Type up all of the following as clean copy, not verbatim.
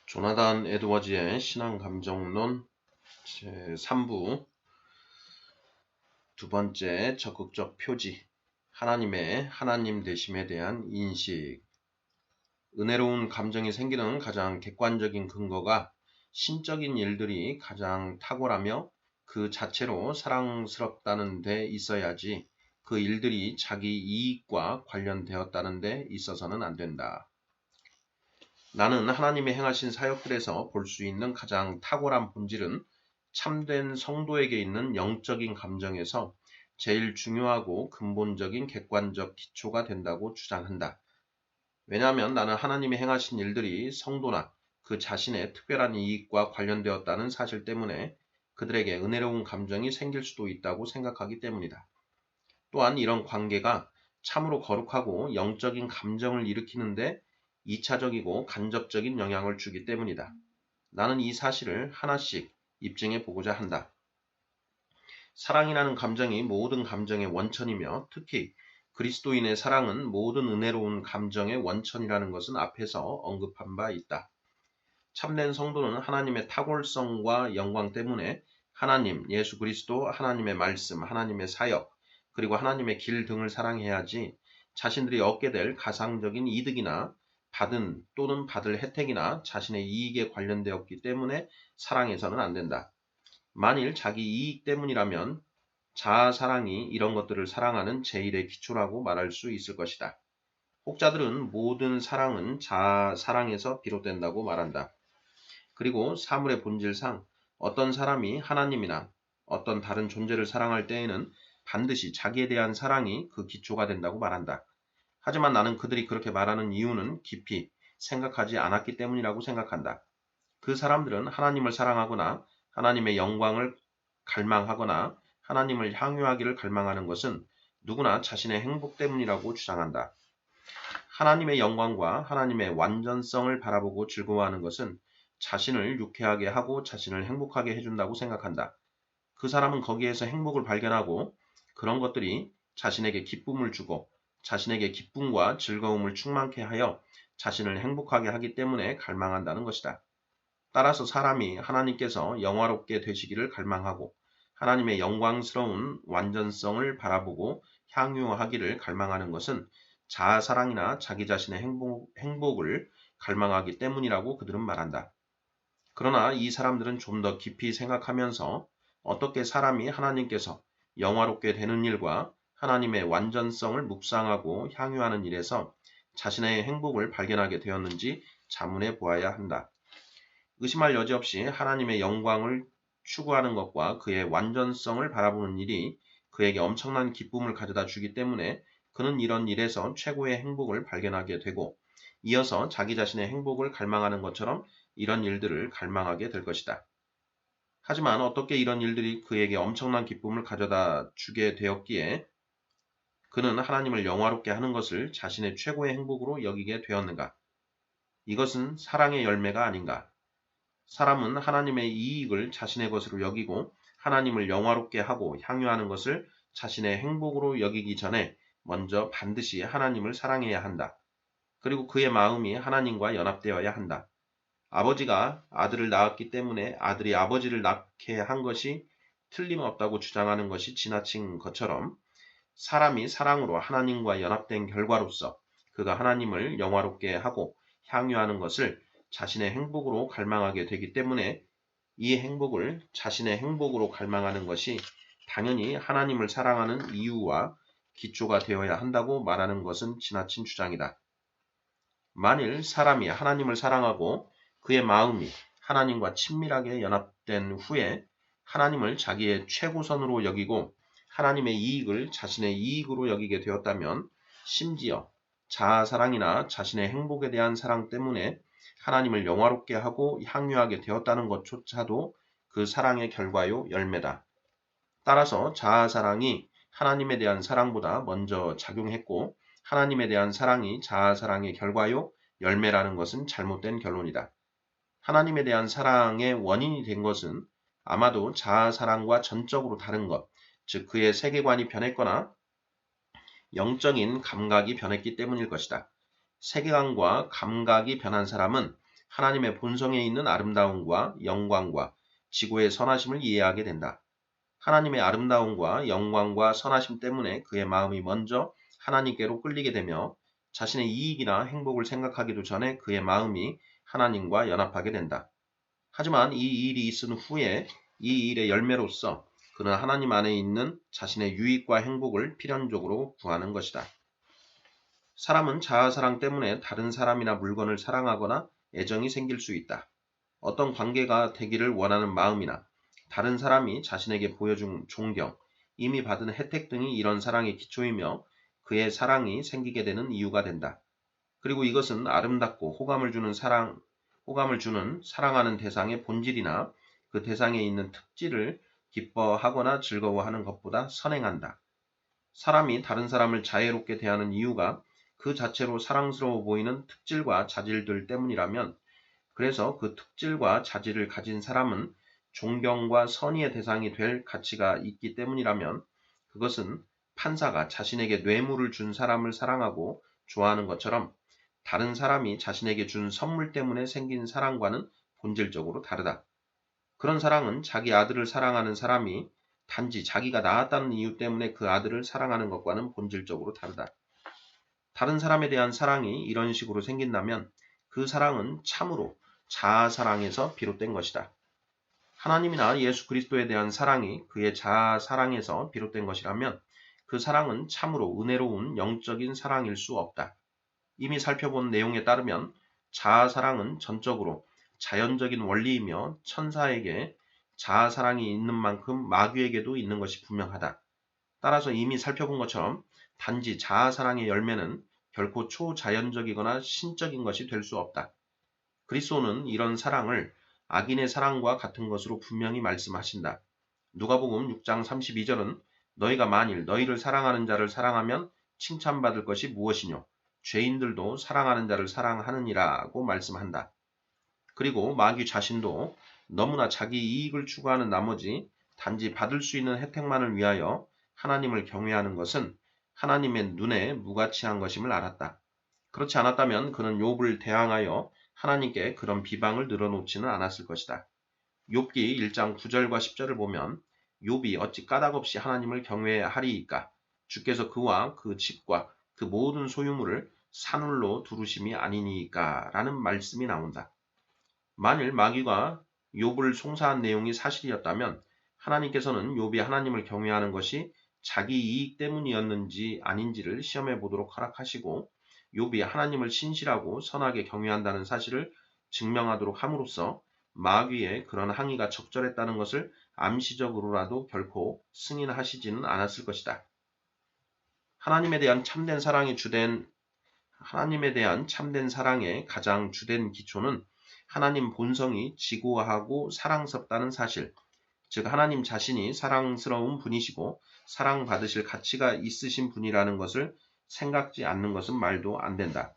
조나단 에드워즈의 신앙감정론 제3부 두 번째 적극적 표지 하나님의 하나님 되심에 대한 인식. 은혜로운 감정이 생기는 가장 객관적인 근거가 신적인 일들이 가장 탁월하며 그 자체로 사랑스럽다는 데 있어야지 그 일들이 자기 이익과 관련되었다는 데 있어서는 안 된다. 나는 하나님의 행하신 사역들에서 볼 수 있는 가장 탁월한 본질은 참된 성도에게 있는 영적인 감정에서 제일 중요하고 근본적인 객관적 기초가 된다고 주장한다. 왜냐하면 나는 하나님이 행하신 일들이 성도나 그 자신의 특별한 이익과 관련되었다는 사실 때문에 그들에게 은혜로운 감정이 생길 수도 있다고 생각하기 때문이다. 또한 이런 관계가 참으로 거룩하고 영적인 감정을 일으키는데 2차적이고 간접적인 영향을 주기 때문이다. 나는 이 사실을 하나씩 입증해 보고자 한다. 사랑이라는 감정이 모든 감정의 원천이며 특히 그리스도인의 사랑은 모든 은혜로운 감정의 원천이라는 것은 앞에서 언급한 바 있다. 참된 성도는 하나님의 탁월성과 영광 때문에 하나님, 예수 그리스도, 하나님의 말씀, 하나님의 사역, 그리고 하나님의 길 등을 사랑해야지 자신들이 얻게 될 가상적인 이득이나 받은 또는 받을 혜택이나 자신의 이익에 관련되었기 때문에 사랑해서는 안 된다. 만일 자기 이익 때문이라면 자아 사랑이 이런 것들을 사랑하는 제1의 기초라고 말할 수 있을 것이다. 혹자들은 모든 사랑은 자아 사랑에서 비롯된다고 말한다. 그리고 사물의 본질상 어떤 사람이 하나님이나 어떤 다른 존재를 사랑할 때에는 반드시 자기에 대한 사랑이 그 기초가 된다고 말한다. 하지만 나는 그들이 그렇게 말하는 이유는 깊이 생각하지 않았기 때문이라고 생각한다. 그 사람들은 하나님을 사랑하거나 하나님의 영광을 갈망하거나 하나님을 향유하기를 갈망하는 것은 누구나 자신의 행복 때문이라고 주장한다. 하나님의 영광과 하나님의 완전성을 바라보고 즐거워하는 것은 자신을 유쾌하게 하고 자신을 행복하게 해준다고 생각한다. 그 사람은 거기에서 행복을 발견하고 그런 것들이 자신에게 기쁨을 주고 자신에게 기쁨과 즐거움을 충만케 하여 자신을 행복하게 하기 때문에 갈망한다는 것이다. 따라서 사람이 하나님께서 영화롭게 되시기를 갈망하고 하나님의 영광스러운 완전성을 바라보고 향유하기를 갈망하는 것은 자아사랑이나 자기 자신의 행복을 갈망하기 때문이라고 그들은 말한다. 그러나 이 사람들은 좀 더 깊이 생각하면서 어떻게 사람이 하나님께서 영화롭게 되는 일과 하나님의 완전성을 묵상하고 향유하는 일에서 자신의 행복을 발견하게 되었는지 자문해 보아야 한다. 의심할 여지 없이 하나님의 영광을 추구하는 것과 그의 완전성을 바라보는 일이 그에게 엄청난 기쁨을 가져다 주기 때문에 그는 이런 일에서 최고의 행복을 발견하게 되고 이어서 자기 자신의 행복을 갈망하는 것처럼 이런 일들을 갈망하게 될 것이다. 하지만 어떻게 이런 일들이 그에게 엄청난 기쁨을 가져다 주게 되었기에 그는 하나님을 영화롭게 하는 것을 자신의 최고의 행복으로 여기게 되었는가? 이것은 사랑의 열매가 아닌가? 사람은 하나님의 이익을 자신의 것으로 여기고 하나님을 영화롭게 하고 향유하는 것을 자신의 행복으로 여기기 전에 먼저 반드시 하나님을 사랑해야 한다. 그리고 그의 마음이 하나님과 연합되어야 한다. 아버지가 아들을 낳았기 때문에 아들이 아버지를 낳게 한 것이 틀림없다고 주장하는 것이 지나친 것처럼 사람이 사랑으로 하나님과 연합된 결과로서 그가 하나님을 영화롭게 하고 향유하는 것을 자신의 행복으로 갈망하게 되기 때문에 이 행복을 자신의 행복으로 갈망하는 것이 당연히 하나님을 사랑하는 이유와 기초가 되어야 한다고 말하는 것은 지나친 주장이다. 만일 사람이 하나님을 사랑하고 그의 마음이 하나님과 친밀하게 연합된 후에 하나님을 자기의 최고선으로 여기고 하나님의 이익을 자신의 이익으로 여기게 되었다면 심지어 자아사랑이나 자신의 행복에 대한 사랑 때문에 하나님을 영화롭게 하고 향유하게 되었다는 것조차도 그 사랑의 결과요 열매다. 따라서 자아사랑이 하나님에 대한 사랑보다 먼저 작용했고 하나님에 대한 사랑이 자아사랑의 결과요 열매라는 것은 잘못된 결론이다. 하나님에 대한 사랑의 원인이 된 것은 아마도 자아사랑과 전적으로 다른 것, 즉 그의 세계관이 변했거나 영적인 감각이 변했기 때문일 것이다. 세계관과 감각이 변한 사람은 하나님의 본성에 있는 아름다움과 영광과 지고의 선하심을 이해하게 된다. 하나님의 아름다움과 영광과 선하심 때문에 그의 마음이 먼저 하나님께로 끌리게 되며 자신의 이익이나 행복을 생각하기도 전에 그의 마음이 하나님과 연합하게 된다. 하지만 이 일이 있은 후에 이 일의 열매로서 그는 하나님 안에 있는 자신의 유익과 행복을 필연적으로 구하는 것이다. 사람은 자아사랑 때문에 다른 사람이나 물건을 사랑하거나 애정이 생길 수 있다. 어떤 관계가 되기를 원하는 마음이나 다른 사람이 자신에게 보여준 존경, 이미 받은 혜택 등이 이런 사랑의 기초이며 그의 사랑이 생기게 되는 이유가 된다. 그리고 이것은 아름답고 호감을 주는 사랑하는 대상의 본질이나 그 대상에 있는 특질을 기뻐하거나 즐거워하는 것보다 선행한다. 사람이 다른 사람을 자애롭게 대하는 이유가 그 자체로 사랑스러워 보이는 특질과 자질들 때문이라면, 그래서 그 특질과 자질을 가진 사람은 존경과 선의의 대상이 될 가치가 있기 때문이라면, 그것은 판사가 자신에게 뇌물을 준 사람을 사랑하고 좋아하는 것처럼 다른 사람이 자신에게 준 선물 때문에 생긴 사랑과는 본질적으로 다르다. 그런 사랑은 자기 아들을 사랑하는 사람이 단지 자기가 낳았다는 이유 때문에 그 아들을 사랑하는 것과는 본질적으로 다르다. 다른 사람에 대한 사랑이 이런 식으로 생긴다면 그 사랑은 참으로 자아사랑에서 비롯된 것이다. 하나님이나 예수 그리스도에 대한 사랑이 그의 자아사랑에서 비롯된 것이라면 그 사랑은 참으로 은혜로운 영적인 사랑일 수 없다. 이미 살펴본 내용에 따르면 자아사랑은 전적으로 자연적인 원리이며 천사에게 자아사랑이 있는 만큼 마귀에게도 있는 것이 분명하다. 따라서 이미 살펴본 것처럼 단지 자아사랑의 열매는 결코 초자연적이거나 신적인 것이 될 수 없다. 그리스도는 이런 사랑을 악인의 사랑과 같은 것으로 분명히 말씀하신다. 누가복음 6장 32절은 너희가 만일 너희를 사랑하는 자를 사랑하면 칭찬받을 것이 무엇이뇨? 죄인들도 사랑하는 자를 사랑하느니라고 말씀한다. 그리고 마귀 자신도 너무나 자기 이익을 추구하는 나머지 단지 받을 수 있는 혜택만을 위하여 하나님을 경외하는 것은 하나님의 눈에 무가치한 것임을 알았다. 그렇지 않았다면 그는 욥을 대항하여 하나님께 그런 비방을 늘어놓지는 않았을 것이다. 욥기 1장 9절과 10절을 보면 욥이 어찌 까닭없이 하나님을 경외하리이까? 주께서 그와 그 집과 그 모든 소유물을 산울로 두르심이 아니니까? 라는 말씀이 나온다. 만일 마귀가 욥을 송사한 내용이 사실이었다면 하나님께서는 욥이 하나님을 경외하는 것이 자기 이익 때문이었는지 아닌지를 시험해 보도록 허락하시고 욥이 하나님을 신실하고 선하게 경외한다는 사실을 증명하도록 함으로써 마귀의 그런 항의가 적절했다는 것을 암시적으로라도 결코 승인하시지는 않았을 것이다. 하나님에 대한 참된 사랑의 가장 주된 기초는 하나님 본성이 지고하고 사랑스럽다는 사실, 즉 하나님 자신이 사랑스러운 분이시고 사랑받으실 가치가 있으신 분이라는 것을 생각지 않는 것은 말도 안 된다.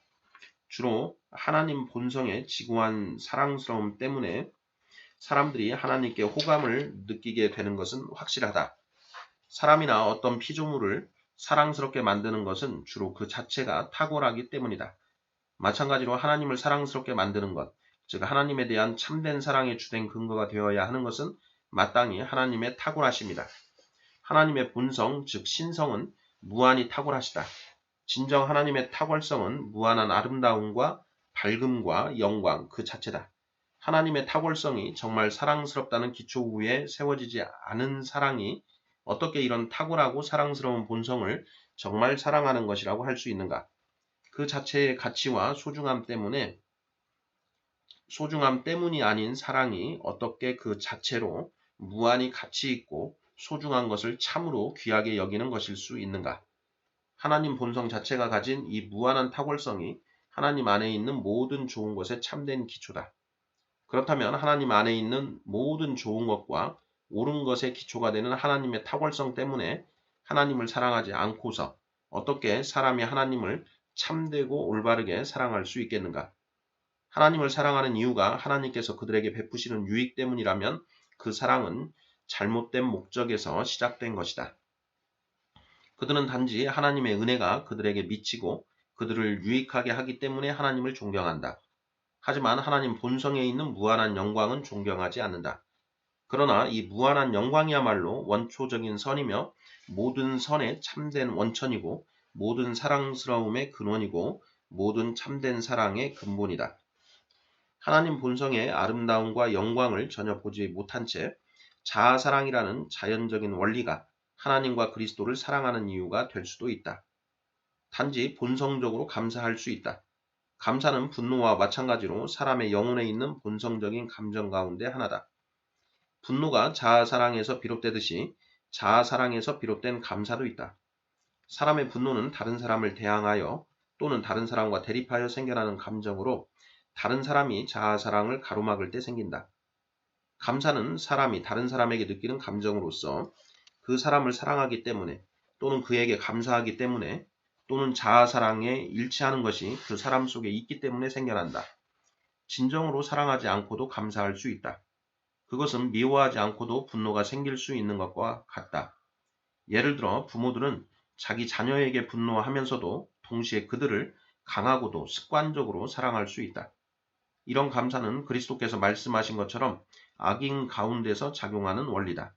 주로 하나님 본성의 지고한 사랑스러움 때문에 사람들이 하나님께 호감을 느끼게 되는 것은 확실하다. 사람이나 어떤 피조물을 사랑스럽게 만드는 것은 주로 그 자체가 탁월하기 때문이다. 마찬가지로 하나님을 사랑스럽게 만드는 것, 즉 하나님에 대한 참된 사랑의 주된 근거가 되어야 하는 것은 마땅히 하나님의 탁월하심이다. 하나님의 본성, 즉 신성은 무한히 탁월하시다. 진정 하나님의 탁월성은 무한한 아름다움과 밝음과 영광 그 자체다. 하나님의 탁월성이 정말 사랑스럽다는 기초 위에 세워지지 않은 사랑이 어떻게 이런 탁월하고 사랑스러운 본성을 정말 사랑하는 것이라고 할 수 있는가? 그 자체의 가치와 소중함 때문이 아닌 사랑이 어떻게 그 자체로 무한히 가치 있고 소중한 것을 참으로 귀하게 여기는 것일 수 있는가? 하나님 본성 자체가 가진 이 무한한 탁월성이 하나님 안에 있는 모든 좋은 것의 참된 기초다. 그렇다면 하나님 안에 있는 모든 좋은 것과 옳은 것의 기초가 되는 하나님의 탁월성 때문에 하나님을 사랑하지 않고서 어떻게 사람이 하나님을 참되고 올바르게 사랑할 수 있겠는가? 하나님을 사랑하는 이유가 하나님께서 그들에게 베푸시는 유익 때문이라면 그 사랑은 잘못된 목적에서 시작된 것이다. 그들은 단지 하나님의 은혜가 그들에게 미치고 그들을 유익하게 하기 때문에 하나님을 존경한다. 하지만 하나님 본성에 있는 무한한 영광은 존경하지 않는다. 그러나 이 무한한 영광이야말로 원초적인 선이며 모든 선의 참된 원천이고 모든 사랑스러움의 근원이고 모든 참된 사랑의 근본이다. 하나님 본성의 아름다움과 영광을 전혀 보지 못한 채 자아사랑이라는 자연적인 원리가 하나님과 그리스도를 사랑하는 이유가 될 수도 있다. 단지 본성적으로 감사할 수 있다. 감사는 분노와 마찬가지로 사람의 영혼에 있는 본성적인 감정 가운데 하나다. 분노가 자아사랑에서 비롯되듯이 자아사랑에서 비롯된 감사도 있다. 사람의 분노는 다른 사람을 대항하여 또는 다른 사람과 대립하여 생겨나는 감정으로 다른 사람이 자아사랑을 가로막을 때 생긴다. 감사는 사람이 다른 사람에게 느끼는 감정으로서 그 사람을 사랑하기 때문에 또는 그에게 감사하기 때문에 또는 자아사랑에 일치하는 것이 그 사람 속에 있기 때문에 생겨난다. 진정으로 사랑하지 않고도 감사할 수 있다. 그것은 미워하지 않고도 분노가 생길 수 있는 것과 같다. 예를 들어 부모들은 자기 자녀에게 분노하면서도 동시에 그들을 강하고도 습관적으로 사랑할 수 있다. 이런 감사는 그리스도께서 말씀하신 것처럼 악인 가운데서 작용하는 원리다.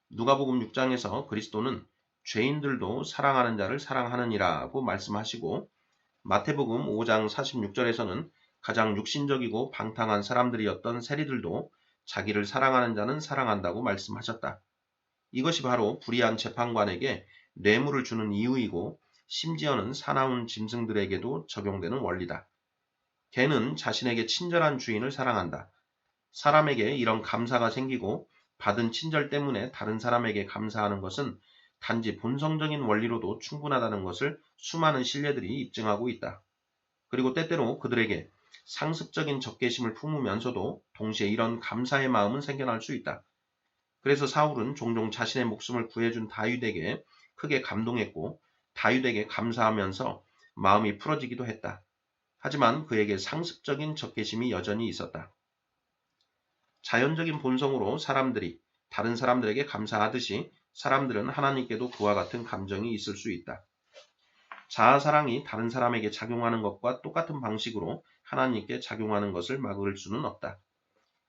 누가복음 6장에서 그리스도는 죄인들도 사랑하는 자를 사랑하느니라고 말씀하시고 마태복음 5장 46절에서는 가장 육신적이고 방탕한 사람들이었던 세리들도 자기를 사랑하는 자는 사랑한다고 말씀하셨다. 이것이 바로 불의한 재판관에게 뇌물을 주는 이유이고 심지어는 사나운 짐승들에게도 적용되는 원리다. 개는 자신에게 친절한 주인을 사랑한다. 사람에게 이런 감사가 생기고 받은 친절 때문에 다른 사람에게 감사하는 것은 단지 본성적인 원리로도 충분하다는 것을 수많은 신뢰들이 입증하고 있다. 그리고 때때로 그들에게 상습적인 적개심을 품으면서도 동시에 이런 감사의 마음은 생겨날 수 있다. 그래서 사울은 종종 자신의 목숨을 구해준 다윗에게 크게 감동했고 다윗에게 감사하면서 마음이 풀어지기도 했다. 하지만 그에게 상습적인 적개심이 여전히 있었다. 자연적인 본성으로 사람들이 다른 사람들에게 감사하듯이 사람들은 하나님께도 그와 같은 감정이 있을 수 있다. 자아사랑이 다른 사람에게 작용하는 것과 똑같은 방식으로 하나님께 작용하는 것을 막을 수는 없다.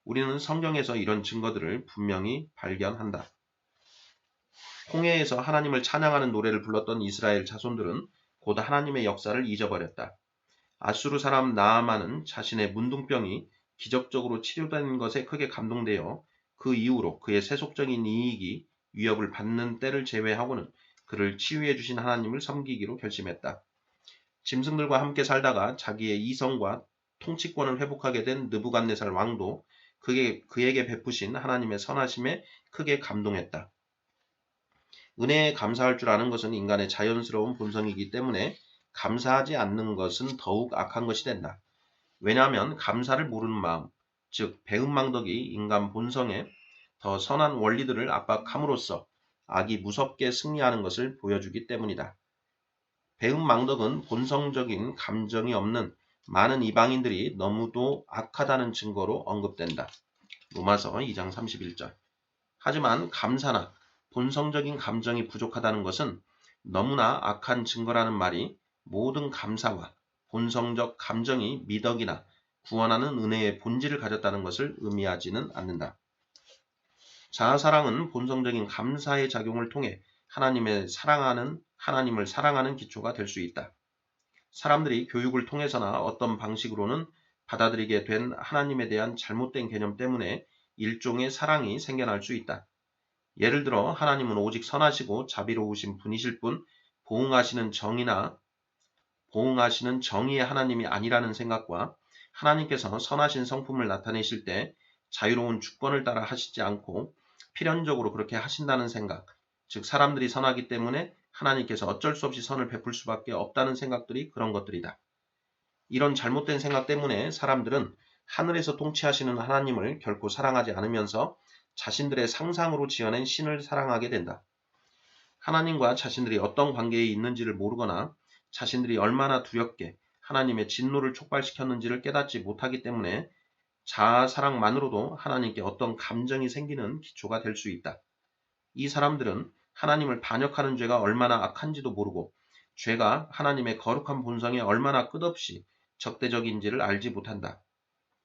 우리는 성경에서 이런 증거들을 분명히 발견한다. 홍해에서 하나님을 찬양하는 노래를 불렀던 이스라엘 자손들은 곧 하나님의 역사를 잊어버렸다. 아수르 사람 나아만은 자신의 문둥병이 기적적으로 치료된 것에 크게 감동되어 그 이후로 그의 세속적인 이익이 위협을 받는 때를 제외하고는 그를 치유해 주신 하나님을 섬기기로 결심했다. 짐승들과 함께 살다가 자기의 이성과 통치권을 회복하게 된 느부갓네살 왕도 그에게 베푸신 하나님의 선하심에 크게 감동했다. 은혜에 감사할 줄 아는 것은 인간의 자연스러운 본성이기 때문에 감사하지 않는 것은 더욱 악한 것이 된다. 왜냐하면 감사를 모르는 마음, 즉 배은망덕이 인간 본성에 더 선한 원리들을 압박함으로써 악이 무섭게 승리하는 것을 보여주기 때문이다. 배은망덕은 본성적인 감정이 없는 많은 이방인들이 너무도 악하다는 증거로 언급된다. 로마서 2장 31절. 하지만 감사나 본성적인 감정이 부족하다는 것은 너무나 악한 증거라는 말이 모든 감사와 본성적 감정이 미덕이나 구원하는 은혜의 본질을 가졌다는 것을 의미하지는 않는다. 자아사랑은 본성적인 감사의 작용을 통해 하나님을 사랑하는 기초가 될 수 있다. 사람들이 교육을 통해서나 어떤 방식으로는 받아들이게 된 하나님에 대한 잘못된 개념 때문에 일종의 사랑이 생겨날 수 있다. 예를 들어 하나님은 오직 선하시고 자비로우신 분이실 뿐 보응하시는 정의의 하나님이 아니라는 생각과 하나님께서 선하신 성품을 나타내실 때 자유로운 주권을 따라 하시지 않고 필연적으로 그렇게 하신다는 생각, 즉 사람들이 선하기 때문에 하나님께서 어쩔 수 없이 선을 베풀 수밖에 없다는 생각들이 그런 것들이다. 이런 잘못된 생각 때문에 사람들은 하늘에서 통치하시는 하나님을 결코 사랑하지 않으면서 자신들의 상상으로 지어낸 신을 사랑하게 된다. 하나님과 자신들이 어떤 관계에 있는지를 모르거나 자신들이 얼마나 두렵게 하나님의 진노를 촉발시켰는지를 깨닫지 못하기 때문에 자아 사랑만으로도 하나님께 어떤 감정이 생기는 기초가 될 수 있다. 이 사람들은 하나님을 반역하는 죄가 얼마나 악한지도 모르고 죄가 하나님의 거룩한 본성에 얼마나 끝없이 적대적인지를 알지 못한다.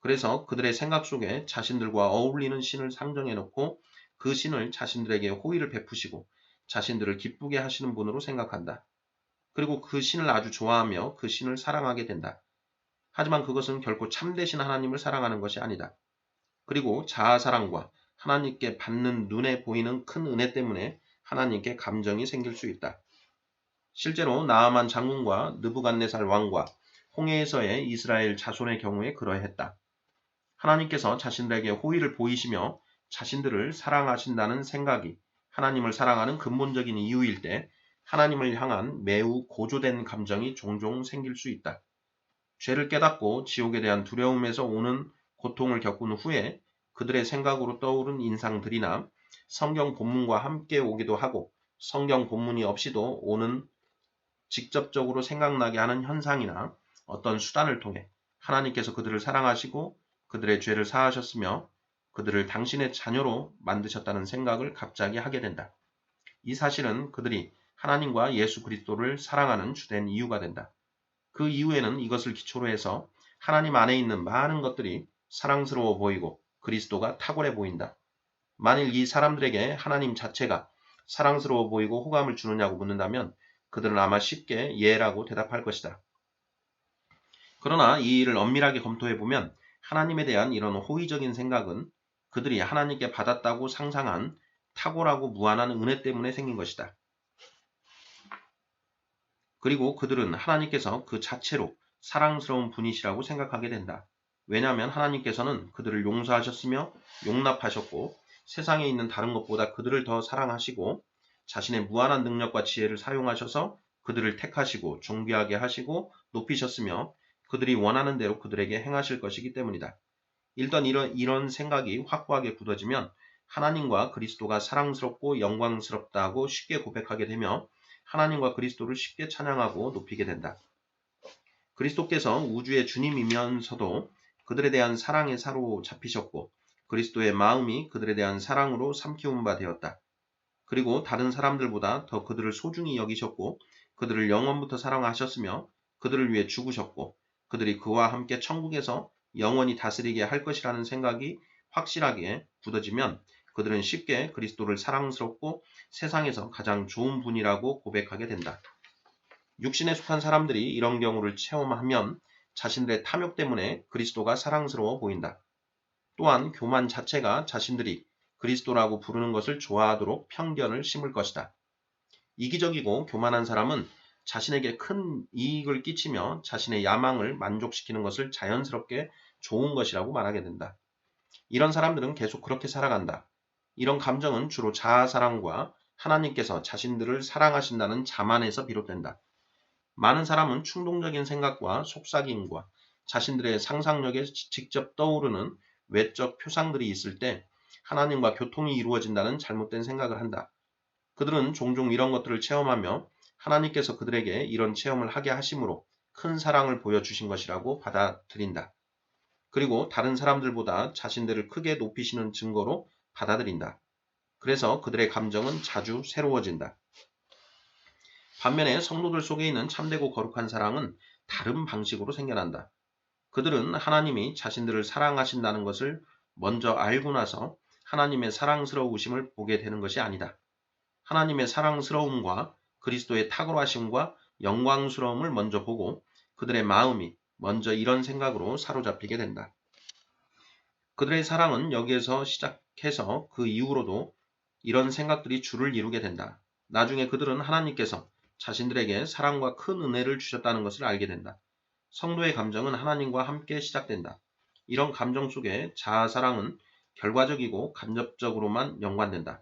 그래서 그들의 생각 속에 자신들과 어울리는 신을 상정해 놓고 그 신을 자신들에게 호의를 베푸시고 자신들을 기쁘게 하시는 분으로 생각한다. 그리고 그 신을 아주 좋아하며 그 신을 사랑하게 된다. 하지만 그것은 결코 참되신 하나님을 사랑하는 것이 아니다. 그리고 자아사랑과 하나님께 받는 눈에 보이는 큰 은혜 때문에 하나님께 감정이 생길 수 있다. 실제로 나아만 장군과 느부갓네살 왕과 홍해에서의 이스라엘 자손의 경우에 그러했다. 하나님께서 자신들에게 호의를 보이시며 자신들을 사랑하신다는 생각이 하나님을 사랑하는 근본적인 이유일 때 하나님을 향한 매우 고조된 감정이 종종 생길 수 있다. 죄를 깨닫고 지옥에 대한 두려움에서 오는 고통을 겪은 후에 그들의 생각으로 떠오른 인상들이나 성경 본문과 함께 오기도 하고 성경 본문이 없이도 오는 직접적으로 생각나게 하는 현상이나 어떤 수단을 통해 하나님께서 그들을 사랑하시고 그들의 죄를 사하셨으며 그들을 당신의 자녀로 만드셨다는 생각을 갑자기 하게 된다. 이 사실은 그들이 하나님과 예수 그리스도를 사랑하는 주된 이유가 된다. 그 이후에는 이것을 기초로 해서 하나님 안에 있는 많은 것들이 사랑스러워 보이고 그리스도가 탁월해 보인다. 만일 이 사람들에게 하나님 자체가 사랑스러워 보이고 호감을 주느냐고 묻는다면 그들은 아마 쉽게 예라고 대답할 것이다. 그러나 이 일을 엄밀하게 검토해보면 하나님에 대한 이런 호의적인 생각은 그들이 하나님께 받았다고 상상한 탁월하고 무한한 은혜 때문에 생긴 것이다. 그리고 그들은 하나님께서 그 자체로 사랑스러운 분이시라고 생각하게 된다. 왜냐하면 하나님께서는 그들을 용서하셨으며 용납하셨고 세상에 있는 다른 것보다 그들을 더 사랑하시고 자신의 무한한 능력과 지혜를 사용하셔서 그들을 택하시고 존귀하게 하시고 높이셨으며 그들이 원하는 대로 그들에게 행하실 것이기 때문이다. 일단 이런 생각이 확고하게 굳어지면 하나님과 그리스도가 사랑스럽고 영광스럽다고 쉽게 고백하게 되며 하나님과 그리스도를 쉽게 찬양하고 높이게 된다. 그리스도께서 우주의 주님이면서도 그들에 대한 사랑에 사로잡히셨고 그리스도의 마음이 그들에 대한 사랑으로 삼키운 바 되었다. 그리고 다른 사람들보다 더 그들을 소중히 여기셨고 그들을 영원부터 사랑하셨으며 그들을 위해 죽으셨고 그들이 그와 함께 천국에서 영원히 다스리게 할 것이라는 생각이 확실하게 굳어지면 그들은 쉽게 그리스도를 사랑스럽고 세상에서 가장 좋은 분이라고 고백하게 된다. 육신에 속한 사람들이 이런 경우를 체험하면 자신들의 탐욕 때문에 그리스도가 사랑스러워 보인다. 또한 교만 자체가 자신들이 그리스도라고 부르는 것을 좋아하도록 편견을 심을 것이다. 이기적이고 교만한 사람은 자신에게 큰 이익을 끼치며 자신의 야망을 만족시키는 것을 자연스럽게 좋은 것이라고 말하게 된다. 이런 사람들은 계속 그렇게 살아간다. 이런 감정은 주로 자아사랑과 하나님께서 자신들을 사랑하신다는 자만에서 비롯된다. 많은 사람은 충동적인 생각과 속삭임과 자신들의 상상력에 직접 떠오르는 외적 표상들이 있을 때 하나님과 교통이 이루어진다는 잘못된 생각을 한다. 그들은 종종 이런 것들을 체험하며 하나님께서 그들에게 이런 체험을 하게 하심으로 큰 사랑을 보여주신 것이라고 받아들인다. 그리고 다른 사람들보다 자신들을 크게 높이시는 증거로 받아들인다. 그래서 그들의 감정은 자주 새로워진다. 반면에 성도들 속에 있는 참되고 거룩한 사랑은 다른 방식으로 생겨난다. 그들은 하나님이 자신들을 사랑하신다는 것을 먼저 알고 나서 하나님의 사랑스러우심을 보게 되는 것이 아니다. 하나님의 사랑스러움과 그리스도의 탁월하심과 영광스러움을 먼저 보고 그들의 마음이 먼저 이런 생각으로 사로잡히게 된다. 그들의 사랑은 여기에서 시작해서 그 이후로도 이런 생각들이 줄을 이루게 된다. 나중에 그들은 하나님께서 자신들에게 사랑과 큰 은혜를 주셨다는 것을 알게 된다. 성도의 감정은 하나님과 함께 시작된다. 이런 감정 속에 자아사랑은 결과적이고 간접적으로만 연관된다.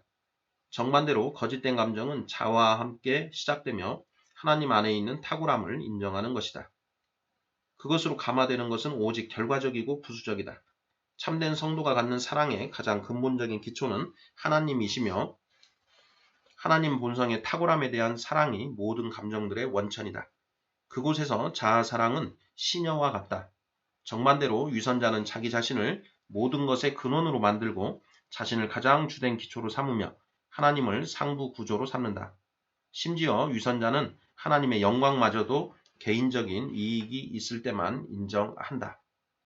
정반대로 거짓된 감정은 자아와 함께 시작되며 하나님 안에 있는 탁월함을 인정하는 것이다. 그것으로 감화되는 것은 오직 결과적이고 부수적이다. 참된 성도가 갖는 사랑의 가장 근본적인 기초는 하나님이시며 하나님 본성의 탁월함에 대한 사랑이 모든 감정들의 원천이다. 그곳에서 자아사랑은 시녀와 같다. 정반대로 유선자는 자기 자신을 모든 것의 근원으로 만들고 자신을 가장 주된 기초로 삼으며 하나님을 상부 구조로 삼는다. 심지어 유선자는 하나님의 영광마저도 개인적인 이익이 있을 때만 인정한다.